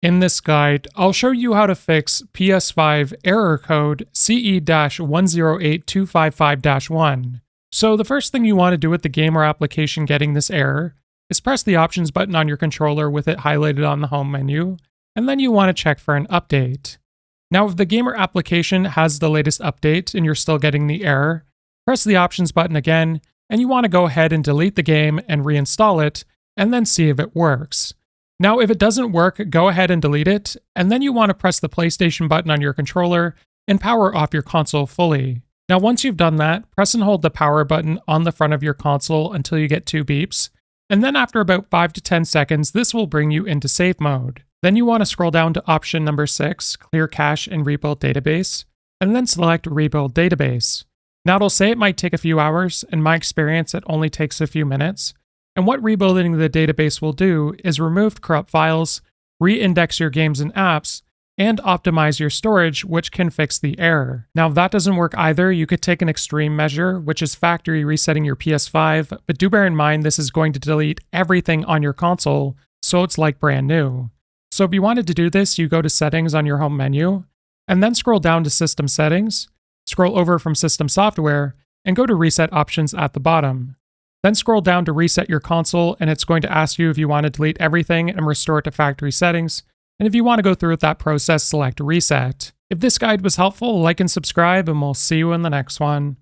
In this guide, I'll show you how to fix PS5 error code CE-108255-1. So the first thing you want to do with the game or application getting this error is press the options button on your controller with it highlighted on the home menu, and then you want to check for an update. Now if the game or application has the latest update and you're still getting the error, press the options button again, and you want to go ahead and delete the game and reinstall it, and then see if it works. Now, if it doesn't work, go ahead and delete it, and then you want to press the PlayStation button on your controller and power off your console fully. Now, once you've done that, press and hold the power button on the front of your console until you get 2 beeps, and then after about 5 to 10 seconds, this will bring you into safe mode. Then you want to scroll down to option number 6, Clear Cache and Rebuild Database, and then select Rebuild Database. Now, it'll say it might take a few hours. In my experience, it only takes a few minutes. And what rebuilding the database will do is remove corrupt files, re-index your games and apps, and optimize your storage, which can fix the error. Now, if that doesn't work either, you could take an extreme measure, which is factory resetting your PS5, but do bear in mind this is going to delete everything on your console, so it's like brand new. So if you wanted to do this, you go to Settings on your home menu, and then scroll down to System Settings, scroll over from System Software, and go to Reset Options at the bottom. Then scroll down to reset your console, and it's going to ask you if you want to delete everything and restore it to factory settings. And if you want to go through with that process, select Reset. If this guide was helpful, like and subscribe, and we'll see you in the next one.